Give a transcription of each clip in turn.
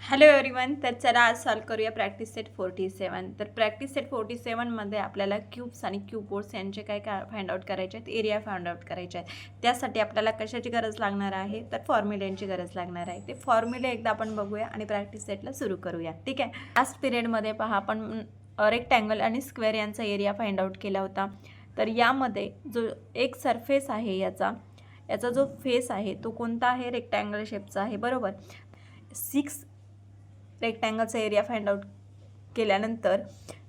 Hello everyone. तर चला आज सॉल्व करूया प्रॅक्टिस सेट 47. तर प्रॅक्टिस सेट 47मध्ये आपल्याला क्यूब्स आणि क्यूब बोर्ड्स यांचे काय फाइंड आउट करायचे आहेत, एरिया फाइंड आउट करायचे आहेत. त्यासाठी आपल्याला कशाची गरज लागणार आहे, तर फॉर्म्युल्यांची गरज लागणार आहे. ते फॉर्म्युले एकदा आपण बघूया आणि प्रॅक्टिस सेटला सुरू करूया. ठीक आहे. लास्ट पिरियडमध्ये पहा आपण रेक्टँगल आणि स्क्वेअर यांचा एरिया फाइंड आउट केला होता. तर यामध्ये जो एक सरफेस आहे याचा जो फेस आहे तो कोणता आहे, रेक्टँगल शेपचा आहे, बरोबर. 6 रेक्टँगलचा एरिया फाइंड आउट केल्यानंतर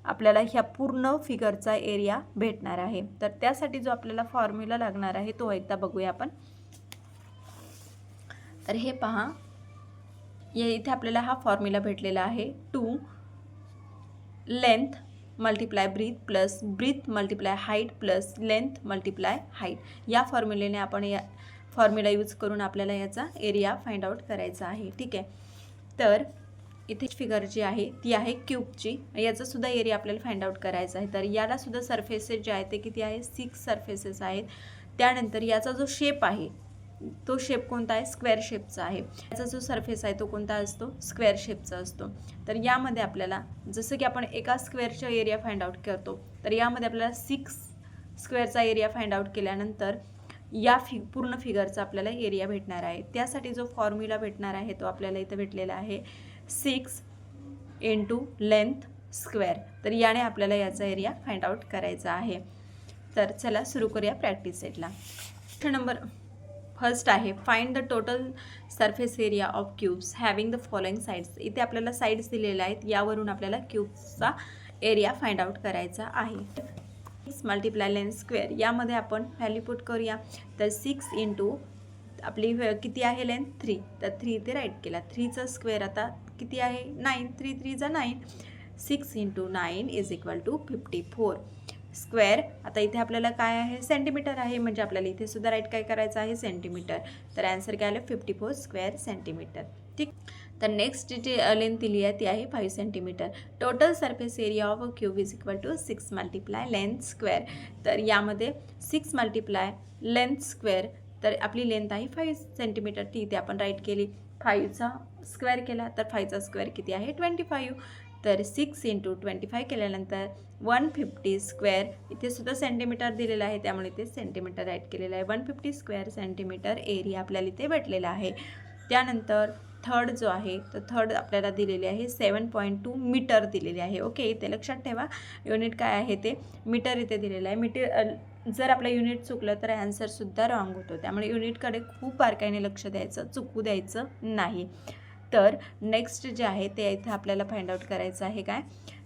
आपल्याला ह्या पूर्ण फिगरचा एरिया भेटणार आहे. तर त्यासाठी जो आपल्याला फॉर्म्युला लागणार आहे तो एकदा बघूया आपण. तर हे पहा, इथे आपल्याला हा फॉर्म्युला भेटलेला आहे. 2 length multiply breadth plus breadth multiply height plus length multiply height. या फॉर्म्युलेने आपण या फॉर्म्युला यूज करून आपल्याला याचा एरिया फाइंड आउट करायचा आहे. ठीक आहे. तर इथे फिगर जी आहे ती आहे क्यूबची. याचा सुद्धा एरिया आपल्याला फाइंड आउट करायचा आहे. तर याला सुद्धा सरफेसेस जे आहेत ते किती आहे, 6 सरफेसेस आहेत. त्यानंतर याचा जो शेप आहे तो शेप कोणता आहे, स्क्वेअर शेपचा आहे. याचा जो सरफेस आहे तो कोणता असतो, स्क्वेअर शेपचा असतो. तर यामध्ये आपल्याला जसं की आपण एका स्क्वेअरचा एरिया फाइंड आउट करतो, तर यामध्ये आपल्याला 6 स्क्वेअरचा एरिया फाइंड आउट केल्यानंतर या पूर्ण फिगरचा आपल्याला एरिया भेटणार आहे. त्यासाठी जो फॉर्म्युला भेटणार आहे तो आपल्याला इथं भेटलेला आहे 6 इंटू लेंथ स्क्वेअर. तर याने आपल्याला याचा एरिया फाइंड आउट करायचा आहे. तर चला सुरू करूया प्रॅक्टिस सेटला. क्वेश्चन नंबर फर्स्ट आहे, find the total surface area of cubes having the following sides. इथे आपल्याला साइड्स दिलेल्या आहेत, यावरून आपल्याला क्यूब्सचा एरिया फाइंड आउट करायचा आहे. 6 मल्टिप्लाय लेंथ स्क्वेअर, यामध्ये आपण व्हॅल्यू पुट करूया. तर 6 इंटू आपली किती आहे लेंथ 3, तर 3 इथे राईट केला. 3चा स्क्वेअर आता किती आहे 9, 3 3 9. 6 into 9 is equal to 54 square. आता इथे आपल्याला काय आहे, सेंटीमीटर आहे, म्हणजे आपल्याला इथे सुद्धा राईट काय करायचं आहे, सेंटीमीटर. तर आन्सर काय आलं, 54 स्क्वेअर सेंटीमीटर. ठीक. तर नेक्स्ट जी लेंथ दिली आहे ती आहे 5 centimetre. Total surface area of a cube is equal to 6 multiply length square. तर यामध्ये 6 मल्टिप्लाय लेंथ स्क्वेअर, तर आपली लेंथ आहे 5 सेंटीमीटर. ती इथे आपण राईट केली. 5चा स्क्वेअर केला तर 5चा स्क्वेअर किती आहे, 25. तर 6 इंटू 25 केल्यानंतर 150 स्क्वेअर. इथे सुद्धा सेंटीमीटर दिलेलं आहे, त्यामुळे इथे सेंटीमीटर राईट केलेलं आहे. 150 स्क्वेअर सेंटीमीटर एरिया आपल्याला इथे भेटलेला आहे. त्यानंतर थर्ड जो आहे तर थर्ड आपल्याला दिलेले आहे 7.2 मीटर दिलेले आहे. ओके, इथे लक्षात ठेवा युनिट काय आहे ते मीटर इथे दिलेलं आहे. मीटर जर आपलं युनिट चुकलं तर आन्सरसुद्धा रॉंग होतो, त्यामुळे युनिटकडे खूप बारकाईने लक्ष द्यायचं, चुकू द्यायचं नाही. तर नेक्स्ट जे आहे ते इथे आपल्याला फाइंड आउट करायचं आहे काय,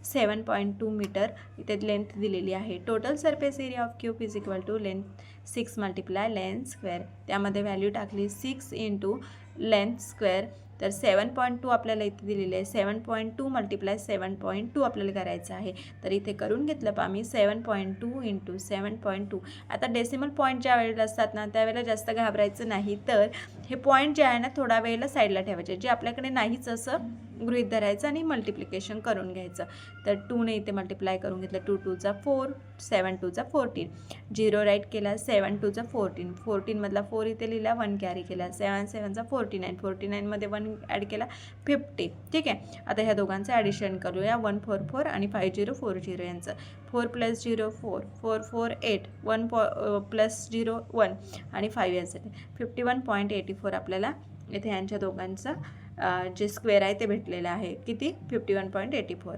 7.2 मीटर इथे लेंथ दिलेली आहे. Total surface area of cube is equal to length 6 multiply length square. त्यामध्ये व्हॅल्यू टाकली 6 इंटू लेंथ स्क्वेअर. तर 7.2 आपल्याला इथे दिलेले आहे. 7.2 मल्टिप्लाय 7.2 आपल्याला करायचं आहे. तर इथे करून घेतलं पहा मी, 7.2 इंटू 7.2. आता डेसिमल पॉईंट ज्या वेळेला असतात ना त्यावेळेला जास्त घाबरायचं नाही. तर हे पॉईंट जे आहे ना थोडा वेळेला साईडला ठेवायचे, जे आपल्याकडे नाहीच असं गृहीत धरायचं आणि मल्टिप्लिकेशन करून घ्यायचं. तर 2ने इथे मल्टिप्लाय करून घेतलं. 2 2 4, 7 2 14. 0 राईट केला. 7 2 14. 14 मधला 4 इथे लिहिला, 1 कॅरी केला. 7 7 49. 49मध्ये 1 ॲड केला, 50. ठीक आहे. आता ह्या दोघांचं ॲडिशन करूया. 1 4 4 आणि 5 0 4 0 यांचं. 4 + 0 4, 4 4 8, 1 + 0 1 आणि 5 यासाठी 51.84 आपल्याला इथे यांच्या दोघांचं जे स्क्वेअर आहे ते भेटलेलं आहे. किती, 51.84.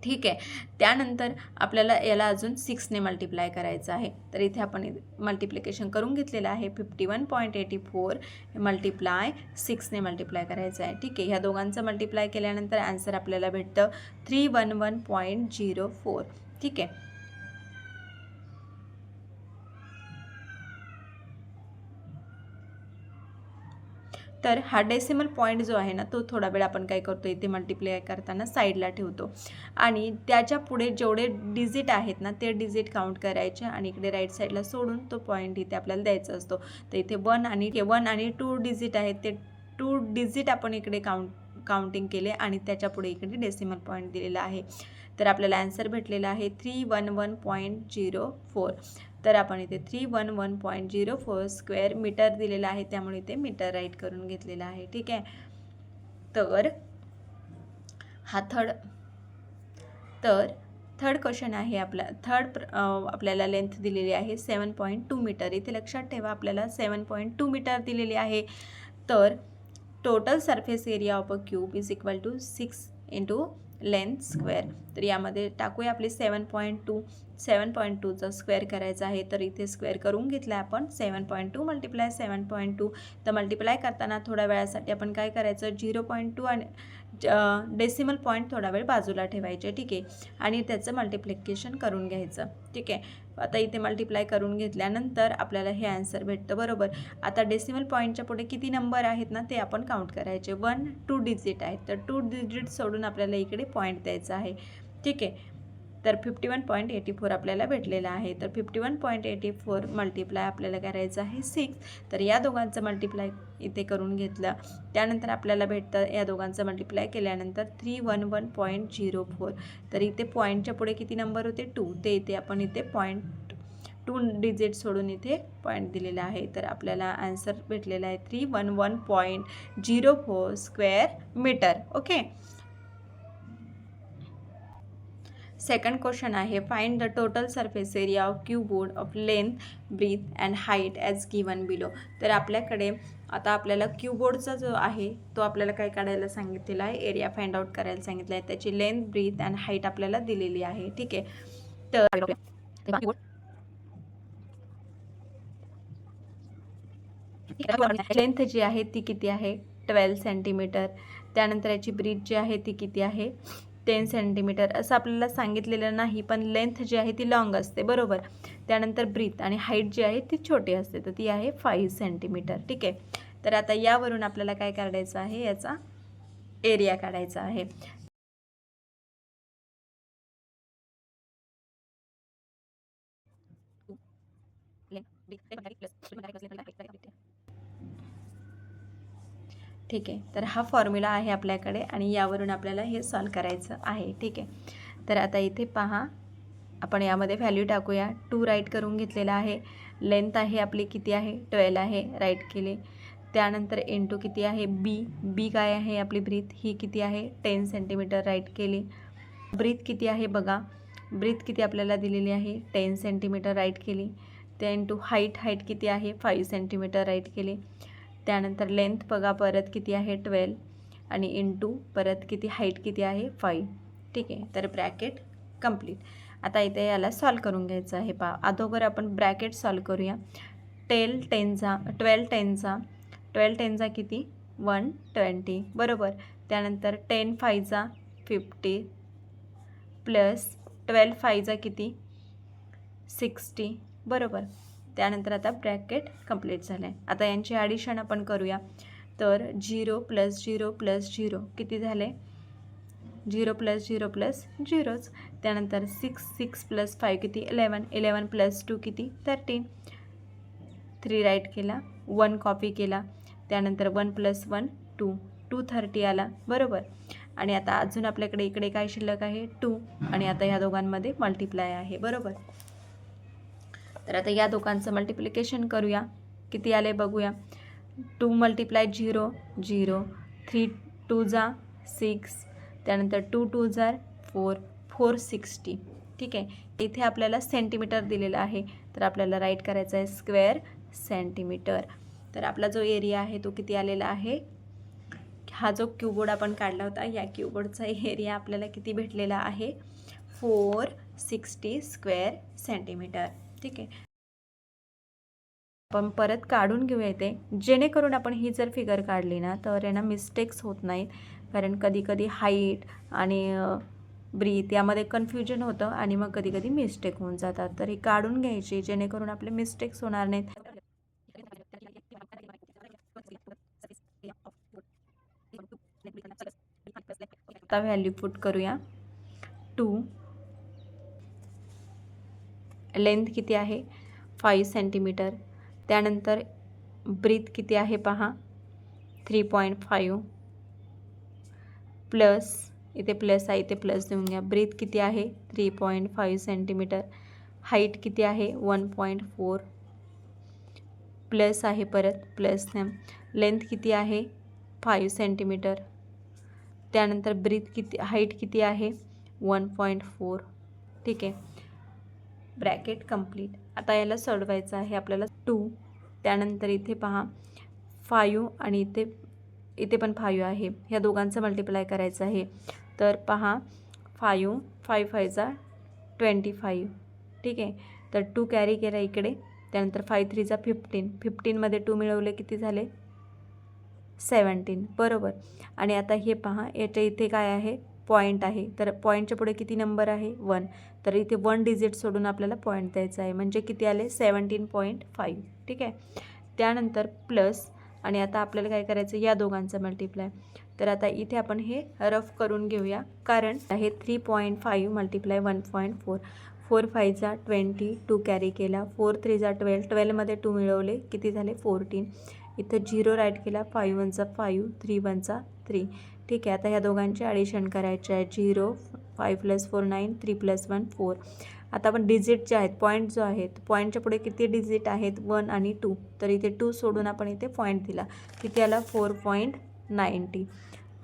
ठीक आहे. त्यानंतर आपल्याला याला अजून 6ने मल्टिप्लाय करायचं आहे. तर इथे आपण मल्टिप्लिकेशन करून घेतलेलं आहे. 51.84 मल्टिप्लाय 6ने मल्टिप्लाय करायचं आहे. ठीक आहे. ह्या दोघांचं मल्टिप्लाय केल्यानंतर आन्सर आपल्याला भेटतं 311.04. ठीक आहे. तर हा डेसिमल पॉईंट जो आहे ना तो थोडा वेळ आपण काय करतो, इथे मल्टिप्लाय करताना साईडला ठेवतो आणि त्याच्या पुढे जेवढे डिजिट आहेत ना ते डिजिट काउंट करायचे आणि इकडे राईट साईडला सोडून तो पॉईंट इथे आपल्याला द्यायचा असतो. तर इथे 1 आणि 2 डिजिट आहेत, ते 2 डिजिट आपण इकडे काउंटिंग केले आणि त्याच्या पुढे इकडे डेसिमल पॉईंट दिलेला आहे. तर आपल्याला आन्सर भेटलेला आहे 311.04. तर आपण इथे 311.04 स्क्वेअर मीटर दिलेला आहे, त्यामुळे इथे मीटर राईट करून घेतलेला आहे. ठीक आहे. तर हा थर्ड क्वेश्चन आहे आपला आपल्याला लेंथ दिलेली आहे 7.2 मीटर. इथे लक्षात ठेवा आपल्याला 7.2 मीटर दिलेली आहे. तर total surface area of a cube is equal to 6 into length square. तर यामध्ये टाकूया आपली 7.2चा स्क्वेअर करायचा आहे. तर इथे स्क्वेअर करून घेतला आपण 7.2 मल्टिप्लाय 7.2. तर मल्टिप्लाय करताना थोड्या वेळासाठी आपण काय करायचं 0.2 आणि डेसिमल पॉईंट थोडा वेळ बाजूला ठेवायचे. ठीक आहे. आणि त्याचं मल्टिप्लिकेशन करून घ्यायचं. ठीक आहे. आता इथे मल्टिप्लाय करून घेतल्यानंतर आपल्याला हे आन्सर भेटतं. बरोबर. आता डेसिमल पॉईंटच्या पुढे किती नंबर आहेत ना ते आपण काउंट करायचे. 1 2 डिजिट आहेत. तर 2 डिजिट सोडून आपल्याला इकडे पॉईंट द्यायचा आहे. ठीक आहे. तर 51.84 आपल्याला भेटलेला आहे. तर 51.84 मल्टिप्लाय आपल्याला करायचं आहे 6. तर या दोघांचं मल्टिप्लाय इथे करून घेतलं. त्यानंतर आपल्याला भेटतं या दोघांचं मल्टिप्लाय केल्यानंतर 311.04. तर इथे पॉईंटच्या पुढे किती नंबर होते 2. ते इथे आपण इथे पॉईंट 2 डिजिट सोडून इथे पॉईंट दिलेला आहे. तर आपल्याला आन्सर भेटलेला आहे 311.04 square metre. Okay. Second question आहे find the total surface area of cuboid of length breadth and height as given below. तर आपल्याकडे आता आपल्याला क्यूबोर्डचा जो आहे तो आपल्याला काय काढायला सांगितलेला आहे एरिया फाइंड आउट करायला सांगितलं आहे. त्याची लेंथ ब्रीथ अँड हाईट आपल्याला दिलेली आहे. ठीक आहे. तर लेंथ जी आहे ती किती आहे 12 सेंटीमीटर. त्यानंतर याची ब्रीथ जी आहे ती किती आहे 10 सेंटीमीटर. असं आपल्याला सांगितलेलं नाही पण लेंथ जी आहे ती लॉंग असते. बरोबर. त्यानंतर ब्रीथ आणि हाईट जी आहे ती छोटी असते. तर ती आहे 5 सेंटीमीटर. ठीक आहे. तर आता यावरून आपल्याला काय काढायचं आहे याचा एरिया काढायचा आहे. ठीक आहे. तर हा फॉर्म्युला आहे आपल्याकडे आणि यावरून आपल्याला हे सॉल्व करायचं आहे. ठीक आहे. तर आता इथे पहा आपण यामध्ये व्हॅल्यू टाकूया. 2 राईट करून घेतलेला आहे. लेंथ आहे आपली किती आहे 12 आहे राईट केले. त्यानंतर इंटू किती आहे बी काय आहे आपली ब्रीथ ही किती आहे 10 सेंटीमीटर राईट केली. ब्रीथ किती आहे बघा ब्रीथ किती आपल्याला दिलेली आहे 10 सेंटीमीटर राईट केली. त्या इंटू हाईट किती आहे 5 सेंटीमीटर राईट केली. त्यानंतर लेंथ बघा परत किती आहे 12 आणि इंटू परत किती हाईट किती आहे 5. ठीक आहे. तर ब्रॅकेट कंप्लीट. आता इथे याला सॉल्व करून घ्यायचं आहे. पहा अगोदर आपण ब्रॅकेट सॉल्व करूया. 12 टेनचा किती 120. बरोबर. त्यानंतर 10 5चा 50 प्लस 12 5चा किती 60. बरोबर. त्यानंतर आता ब्रॅकेट कंप्लीट झालं आहे. आता यांची ॲडिशन आपण करूया. तर 0 + 0 + 0 किती झाले 0 + 0 + 0च. त्यानंतर 6 + 5 किती 11 11 + 2 किती 13. 3 राईट केला 1 कॉपी केला. त्यानंतर 1 + 1 2 230 आला. बरोबर. आणि आता अजून आपल्याकडे इकडे काय शिल्लक आहे 2 आणि आता ह्या दोघांमध्ये मल्टिप्लाय आहे. बरोबर. तर आता या दोघांचं मल्टिप्लिकेशन करूया. किती आले बघूया. 2 × 0 0 3 2 जा 6 त्यानंतर 2 2 जा 4 460. ठीक आहे. इथे आपल्याला सेंटीमीटर दिलेला आहे तर आपल्याला राईट करायचं आहे स्क्वेअर सेंटीमीटर. तर आपला जो एरिया आहे तो किती आलेला आहे हा जो क्यूबोर्ड आपण काढला होता या क्यूबोर्डचा एरिया आपल्याला किती भेटलेला आहे 460 स्क्वेअर सेंटीमीटर. ठीक आहे. आपण परत काढून घेऊया इथे जेणेकरून आपण ही जर फिगर काढली ना तर यांना मिस्टेक्स होत नाहीत. कारण कधी हाईट आणि ब्रीथ यामध्ये कन्फ्युजन होतं आणि मग कधी मिस्टेक होऊन जातात. तर ही काढून घ्यायची जेणेकरून आपले मिस्टेक्स होणार नाहीत. आता व्हॅल्यू पुट करूया. 2 लेंथ किती आहे 5 सेंटीमीटर. त्यानंतर ब्रीथ किती आहे पहा 3.5 प्लस इथे प्लस आहे इथे प्लस देऊन घ्या. ब्रीथ किती आहे 3.5 सेंटीमीटर. हाईट किती आहे 1.4 प्लस आहे परत प्लस लेंथ किती आहे 5 सेंटीमीटर. त्यानंतर ब्रीथ किती, हाईट किती आहे 1.4. ठीक आहे, ब्रॅकेट कंप्लीट. आता याला सोडवायचं आहे आपल्याला 2. त्यानंतर इथे पहा 5 आणि इथे पण 5 आहे, ह्या दोघांचं मल्टिप्लाय करायचं आहे. तर पहा 5 5 5 25. ठीक आहे, तर 2 कॅरी केला इकडे. त्यानंतर 5 3 15. 15मध्ये 2 मिळवले किती झाले 17. बरोबर. आणि आता हे पहा, याच्या इथे काय आहे पॉईंट आहे, तर पॉईंटच्या पुढे किती नंबर आहे 1. तर इथे 1 डिजिट सोडून आपल्याला पॉईंट द्यायचा आहे, म्हणजे किती आले 17.5. ठीक आहे, त्यानंतर प्लस. आणि आता आपल्याला काय करायचं या दोघांचं मल्टिप्लाय. तर आता इथे आपण हे रफ करून घेऊया, कारण हे 3.5 मल्टिप्लाय 1.4. 4 5 20. 2 कॅरी केला. 4 3 12. 12मध्ये 2 मिळवले किती झाले 14. इथं 0 राईट केला. 5 1 5. 3 1 3. ठीक आहे, आता ह्या दोघांचे ॲडिशन करायचे आहे. 0 5 + 4 9. 3 + 1 4. आता आपण डिजिट जे आहेत, पॉईंट जो आहेत, पॉईंटच्या पुढे किती डिजिट आहेत 1 आणि 2. तर इथे 2 सोडून आपण इथे पॉईंट दिला, किती आला 4.90.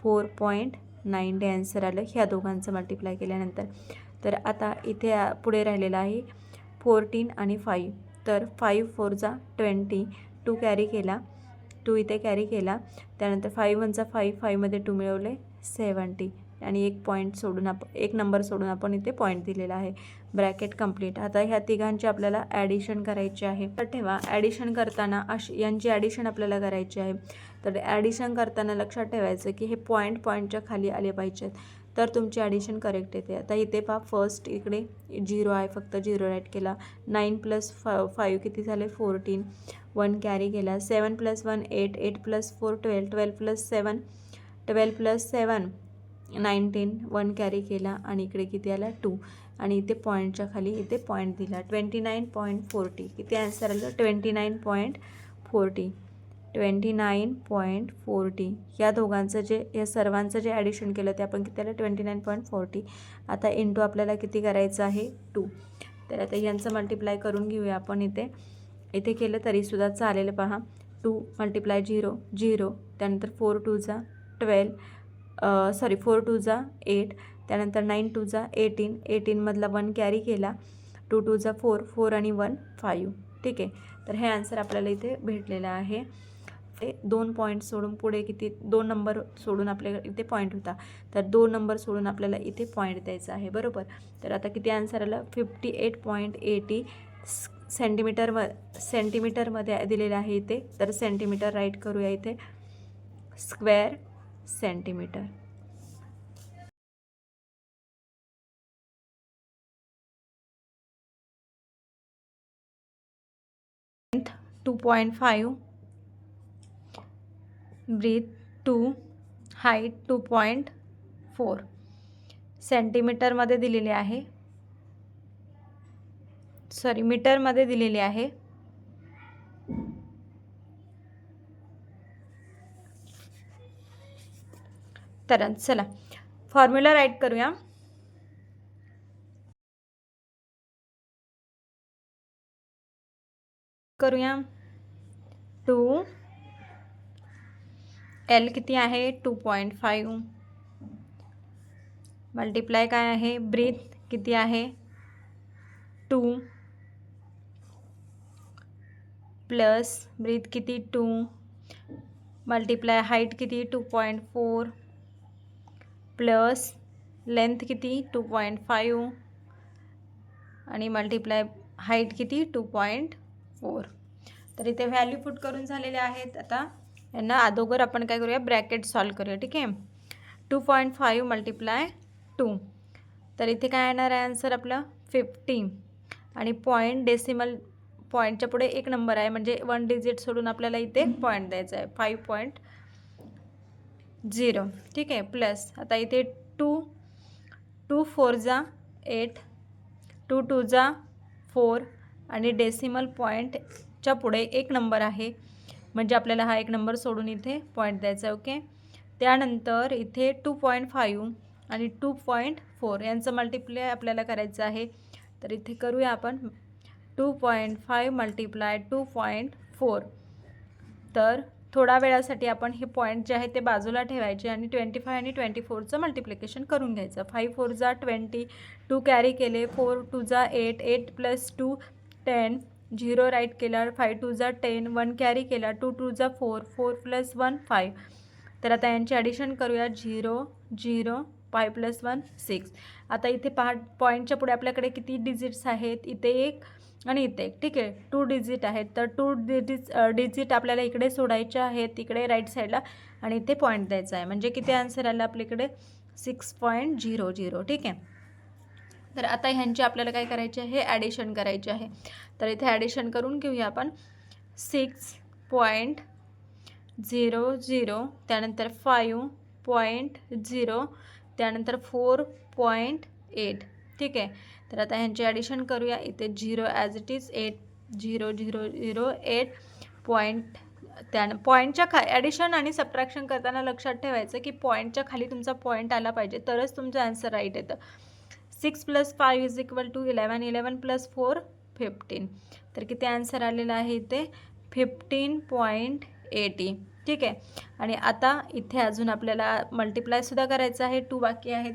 4.90 आन्सर आलं ह्या दोघांचं मल्टिप्लाय केल्यानंतर. तर आता इथे पुढे राहिलेलं आहे 14 आणि 5. तर 5 4 20. 2 कॅरी केला. 2 इथे कॅरी केला. त्यानंतर 5 1 5. 5मध्ये 2 मिळवले 70. आणि एक पॉईंट सोडून एक नंबर सोडून आपण इथे पॉईंट दिलेला आहे. Bracket complete. आता ह्या तिघांची आपल्याला ॲडिशन करायची आहे. तर ठेवा, ॲडिशन करताना यांची ॲडिशन आपल्याला करायची आहे. तर ॲडिशन करताना लक्षात ठेवायचं की हे पॉईंटच्या खाली आले पाहिजेत, तर तुमची ॲडिशन करेक्ट येते. आता इथे पहा, फर्स्ट इकडे 0 आहे, फक्त 0 राईट केला. 9 + 5 किती झाले 14. 1 कॅरी केला. 7 + 1 8. 8 + 4 12. 12 + 7 19. 1 कॅरी केला आणि इकडे किती आला 2. आणि इथे पॉईंटच्या खाली इथे पॉईंट दिला 29.40. किती आन्सर आलं 29.40. 29.40. या दोघांचं या सर्वांचं जे ॲडिशन केलं ते आपण किती आलं 29.40. आता इंटू आपल्याला किती करायचं आहे 2. तर आता यांचं मल्टिप्लाय करून घेऊया आपण. इथे केलं तरीसुद्धा चालेल. पहा 2 × 0 0. त्यानंतर 4 2 12. 4 2 8. त्यानंतर 9 2 18. 18मधला 1 कॅरी केला. 2 2 4. 4 आणि 1 5. ठीक आहे, तर हे आन्सर आपल्याला इथे भेटलेलं आहे. ते 2 पॉईंट सोडून पुढे किती 2 नंबर सोडून आपल्याला इथे पॉईंट होता, तर 2 नंबर सोडून आपल्याला इथे पॉईंट द्यायचा आहे. बरोबर. तर आता किती आन्सर आलं 58.80 सेंटीमीटरमध्ये दिलेलं आहे इथे. तर सेंटीमीटर राईट करूया इथे, स्क्वेअर सेंटीमीटर. 2.5. ब्रीथ 2. हाईट 2.4 सेंटीमीटरमध्ये दिलेले आहे, सॉरी मीटरमध्ये दिलेले आहे. तर चला फॉर्म्युला राईट करूया. करूया 2 L किती आहे 2.5 मल्टिप्लाय काय आहे ब्रीथ किती आहे 2 प्लस ब्रीथ किती 2 मल्टिप्लाय हाईट किती 2.4 प्लस लेंथ किती 2.5 आणि मल्टिप्लाय हाईट किती 2.4. तर इथे व्हॅल्यू पुट करून झालेले आहेत. आता यांना अगोदर आपण काय करूया ब्रॅकेट सॉल्व करूया. ठीक आहे, 2.5 मल्टिप्लाय 2. तर इथे काय येणार आहे आन्सर आपलं 50. आणि पॉईंट डेसिमल पॉईंटच्या पुढे एक नंबर आहे, म्हणजे 1 डिजिट सोडून आपल्याला इथे पॉईंट द्यायचा आहे 5.0. ठीक आहे, प्लस आता इथे 2 4 8. 2 2 4 आणि डेसिमल पॉईंटच्या पुढे एक नंबर आहे, म्हणजे आपल्याला हा एक नंबर सोडून इथे पॉईंट द्यायचा आहे. ओके, त्यानंतर इथे 2.5 आणि 2.4 यांचं मल्टिप्लाय आपल्याला करायचं आहे. तर इथे करूया आपण 2.5 मल्टिप्लाय 2.4. तर थोडा वेळासाठी आपण हे पॉईंट जे आहे ते बाजूला ठेवायचे आणि 25 आणि 24चं मल्टिप्लिकेशन करून घ्यायचं. 5 4 जा 20, 2 कॅरी केले, 4 2 जा 8, 8 + 2 10, 0 राईट केला, 5 2 जा 10, 1 कॅरी केला, 2 2 जा 4, 4 + 1 5. तर आता यांची ॲडिशन करूया. 0 0 5 + 1 6. आता इथे पहा पॉईंटच्या पुढे आपल्याकडे किती डिजिट्स आहेत, इथे 1 आणि इथे 1. ठीक आहे, 2 डिजिट आहेत. तर 2 डिजिट आपल्याला इकडे सोडायचे आहेत, इकडे राईट साईडला, आणि इथे पॉईंट द्यायचा आहे. म्हणजे किती आन्सर आला आपल्याकडे 6.00. ठीक आहे. तर आता ह्यांची आपल्याला काय करायचे आहे, ॲडिशन करायचे आहे. तर इथे ॲडिशन करून घेऊया आपण. 6.00, त्यानंतर 5.0, त्यानंतर 4.8. ठीक आहे. तर आता ह्यांची ॲडिशन करूया. इथे 0 ॲज इट इज 8, 0 0 0 8 पॉईंट. पॉईंटच्या ॲडिशन आणि सबट्रॅक्शन करताना लक्षात ठेवायचं की पॉईंटच्या खाली तुमचा पॉईंट आला पाहिजे, तरच तुमचं आन्सर राईट येतं. 6 + 5 = 11, 11 + 4 15. तर किती आन्सर आलेला आहे इथे 15.80. ठीक आहे. आणि आता इथे अजून आपल्याला मल्टिप्लायसुद्धा करायचं आहे. 2 बाकी आहेत.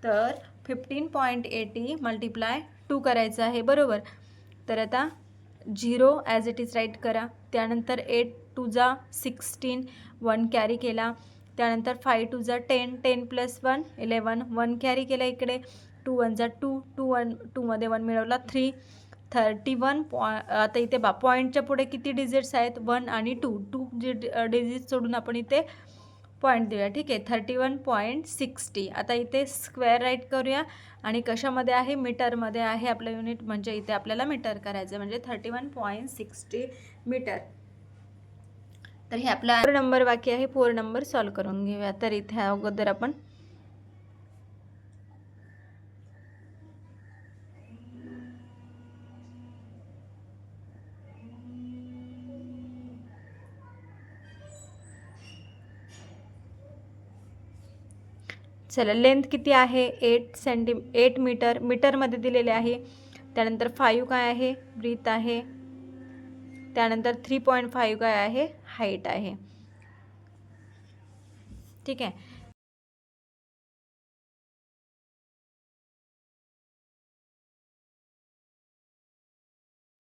तर 15.80 × 2 करायचं आहे, बरोबर. तर आता 0 ॲज इट इज राईट करा. त्यानंतर 8 2 जा 16, 1 कॅरी केला. त्यानंतर 5 2 जा 10, 10 + 1 11, 1 कॅरी केला इकडे. 2 1 जा 2, 2 मध्ये 1 मिळवला 3, 31. आता इथे पॉईंटच्या पुढे किती डिजिट्स आहेत, 1 आणि 2 डिजिट सोडून आपण इथे पॉईंट देऊया. ठीक आहे, 31.60. आता इथे स्क्वेअर राईट करूया. आणि कशामध्ये आहे, मीटरमध्ये आहे आपलं युनिट, म्हणजे इथे आपल्याला मीटर करायचं, म्हणजे 31.60 मीटर. तर हे आपला 4 नंबर बाकी आहे. 4 नंबर सॉल्व करून घेऊया. तर इथे अगोदर आपण चला, लेंथ किती आहे 8 मीटर, मीटरमध्ये दिलेले आहे. त्यानंतर 5 काय आहे, ब्रीथ आहे. त्यानंतर 3.5 काय आहे, हाईट आहे. ठीक आहे.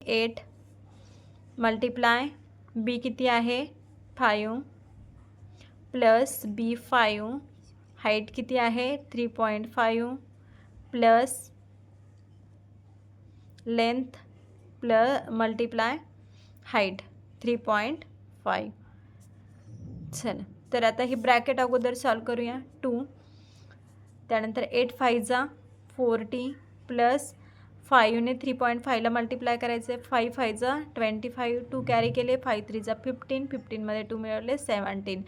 एट मल्टिप्लाय बी किती आहे 5 प्लस बी 5, हाईट किती आहे 3.5 plus length plus multiply height 3.5. चला, तर आता ही ब्रॅकेट अगोदर सॉल्व करूया. 2, त्यानंतर 8 5 जा 40 प्लस 5ने 3.5ला मल्टिप्लाय करायचे. 5 5 जा 25, 2 कॅरी केले, 5 3 जा 15, 15मध्ये 2 मिळवले 17.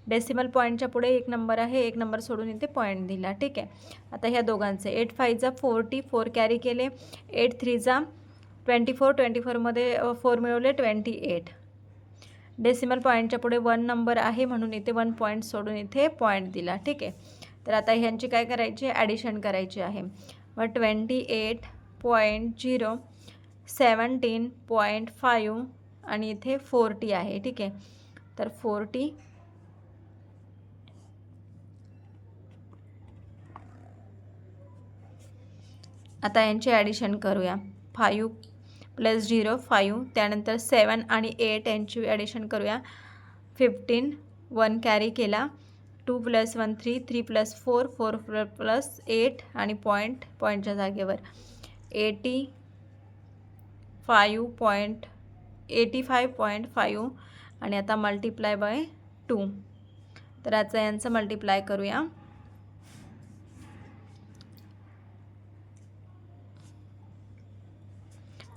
डेसिमल पॉईंटच्या पुढे 1 नंबर आहे, 1 नंबर सोडून इथे पॉईंट दिला. ठीक आहे. आता ह्या दोघांचे 8 5 जा 40, 4 कॅरी केले, 8 3 जा 24, 24मध्ये 4 मिळवले 28. डेसिमल पॉईंटच्या पुढे 1 नंबर आहे, म्हणून इथे 1 पॉईंट सोडून इथे पॉईंट दिला. ठीक आहे. तर आता ह्यांची काय करायची, ॲडिशन करायची आहे. मग 28.0, 17.5 आणि इथे 40 आहे. ठीक आहे. तर 40 आता यांची ॲडिशन करूया. 5 + 0 5, त्यानंतर 7 आणि 8 यांची ॲडिशन करूया. 15, 1 कॅरी केला, 2 + 1 3, 3 + 4 4 + 8 आणि पॉईंटच्या जागेवर 85.5 आणि आता मल्टिप्लाय बाय 2. तर आता यांचं मल्टिप्लाय करूया.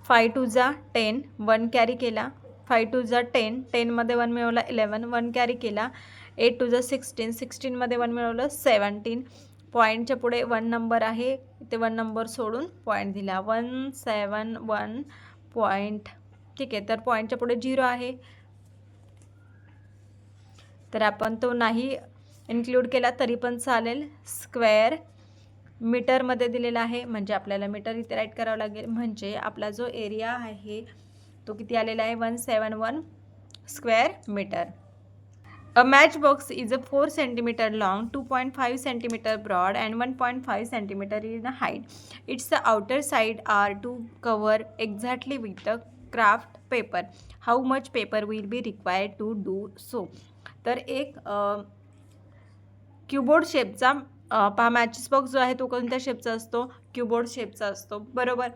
5 2 जा 10, 1 कॅरी केला, 5 2 जा 10, 10मध्ये 1 मिळवला 11, 1 कॅरी केला, 8 2 जा 16, 16मध्ये 1 मिळवलं 17. पॉईंटच्या पुढे 1 नंबर आहे, इथे 1 नंबर सोडून पॉईंट दिला 171 पॉईंट. ठीक आहे. तर पॉईंटच्या पुढे 0 आहे, तर आपण तो नाही इन्क्लूड केला तरी पण चालेल. स्क्वेअर मीटरमध्ये दिलेला आहे, म्हणजे आपल्याला मीटर इथे राईट करावं लागेल. म्हणजे आपला जो एरिया आहे तो किती आलेला आहे 171 square metre. A matchbox is a 4 cm long, 2.5 cm broad and 1.5 cm in height. Its outer side are to cover exactly with the craft paper. How much paper will be required to do so? तर एक cuboid शेपचा पहा matches box जो आहे तो कोणत्या शेपचा असतो? Cuboid शेपचा असतो, बरोबर.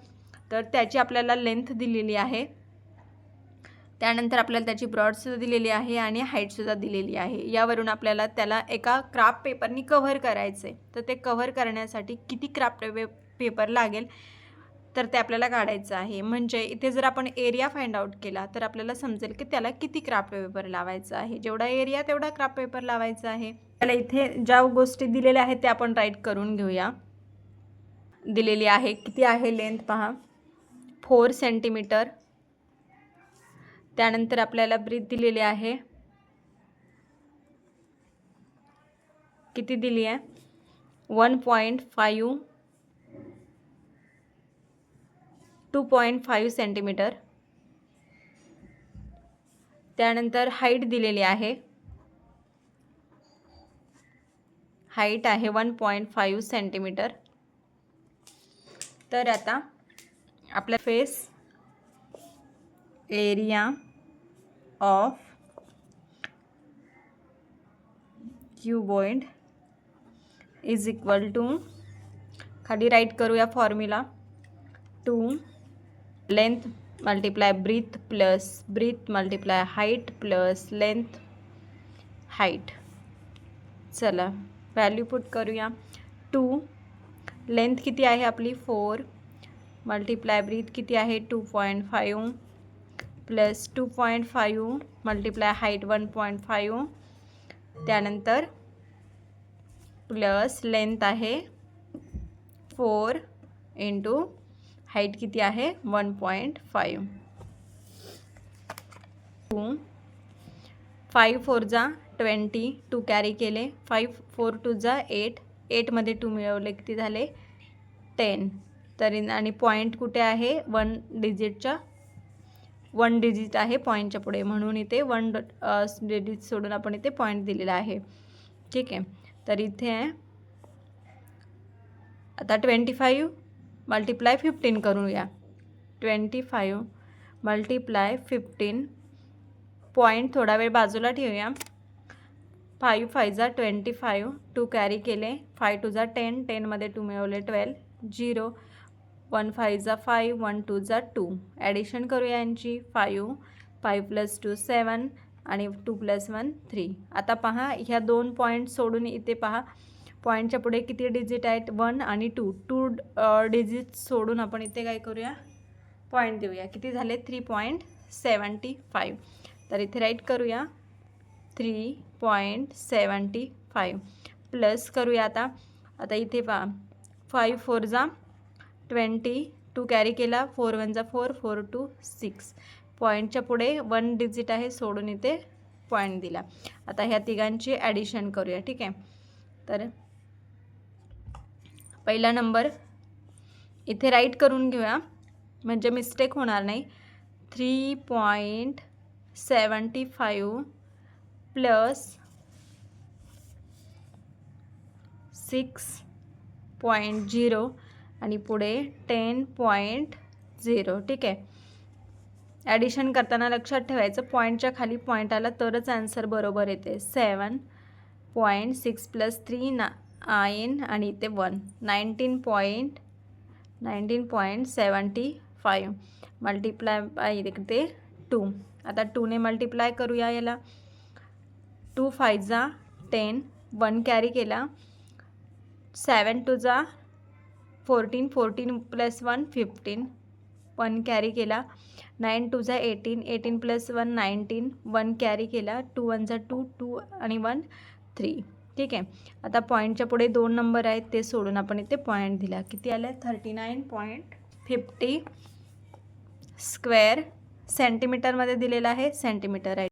तर त्याची आपल्याला लेंथ दिलेली आहे, त्यानंतर आपल्याला त्याची ब्रॉडसुद्धा दिलेली आहे आणि हाईटसुद्धा दिलेली आहे. यावरून आपल्याला त्याला एका क्राफ्ट पेपरनी कव्हर करायचं आहे. तर ते कव्हर करण्यासाठी किती क्राफ्ट पेपर लागेल तर ते आपल्याला काढायचं आहे. म्हणजे इथे जर आपण एरिया फाइंड आउट केला तर आपल्याला समजेल की त्याला किती क्राफ्ट पेपर लावायचं आहे. जेवढा एरिया तेवढा क्राफ्ट पेपर लावायचा आहे. त्याला इथे ज्या गोष्टी दिलेल्या आहेत ते आपण राईट करून घेऊया. दिलेली आहे, किती आहे लेंथ पहा, 4 सेंटीमीटर. त्यानंतर आपल्याला ब्रीथ दिलेली आहे, किती दिली आहे, 1.5 2.5 सेंटीमीटर. त्यानंतर हाईट दिलेली आहे, हाईट आहे 1.5 सेंटीमीटर. तर आता आपल्या face area of cuboid is equal to, खाली राईट करूया formula, 2 length multiply breadth plus breadth multiply height plus length height. चला व्हॅल्यू पुट करूया. 2 लेंथ किती आहे आपली 4 मल्टिप्लाय ब्रीथ किती आहे 2.5 प्लस 2.5 मल्टिप्लाय हाईट 1.5, त्यानंतर प्लस लेंथ आहे 4 इंटू हाईट किती आहे 1.5. 2 5 4 जा 20, 2 कॅरी केले, 5 4 2 जा 8, 8 मध्ये 2 मिळवले किती झाले 10. तर आणि पॉईंट कुठे आहे 1 डिजिटच्या 1 डिजिट आहे पॉईंटच्या पुढे, म्हणून इथे 1 डिजिट सोडून आपण इथे पॉईंट दिलेला आहे. ठीक आहे. तर इथे आता 25 मल्टिप्लाय 15 करूया. 25 मल्टिप्लाय 15, पॉईंट थोडा वेळ बाजूला ठेवूया. 5 5 जा 25, 2 कॅरी केले, 5 2 जा 10, 10 मध्ये 2 मिळवले 12, 0 1 5 जा 5, 1 2 जा 2. ॲडिशन करूया यांची, 5 5 प्लस 2 7 आणि 2 प्लस 1 3. आता पहा ह्या 2 पॉईंट सोडून इथे पहा पॉईंटच्या पुढे किती डिजिट आहेत 1 आणि 2 डिजिट सोडून आपण इथे काय करूया पॉईंट देऊया. किती झाले 3.75. तर इथे राईट करूया 3.75 प्लस करूया आता इथे पहा 5 4 जा 20, 2 कॅरी केला, 4 1 जा 4, 4 2 6. पॉईंटच्या पुढे 1 डिजिट आहे सोडून इथे पॉईंट दिला. आता ह्या तिघांची ॲडिशन करूया. ठीक आहे. तर पहिला नंबर इथे राईट करून घेऊया म्हणजे मिस्टेक होणार नाही. 3.75 प्लस 6.0 आणि पुढे 10.0. ठीक आहे. ॲडिशन करताना लक्षात ठेवायचं पॉईंटच्या खाली पॉईंट आला तरच आन्सर बरोबर येते. 7.6 प्लस 3 9 आणि इथे 1 19.75 मल्टिप्लाय बाय इथे 2. आता 2ने मल्टिप्लाय करूया याला. 2 5 जा 10, 1 कॅरी केला, 7 2 जा 14, 14 प्लस 1 15, 1 कॅरी केला, 9 2 जा 18, 18 प्लस 1 19, 1 कॅरी केला, 2 1 जा 2, 2 आणि 1 3. ठीक आहे. आता पॉईंटच्या पुढे 2 नंबर आहेत ते सोडून आपण इथे पॉईंट दिला. किती आले 39.50 स्क्वेअर सेंटीमीटरमध्ये दिलेला आहे, सेंटीमीटर आहे.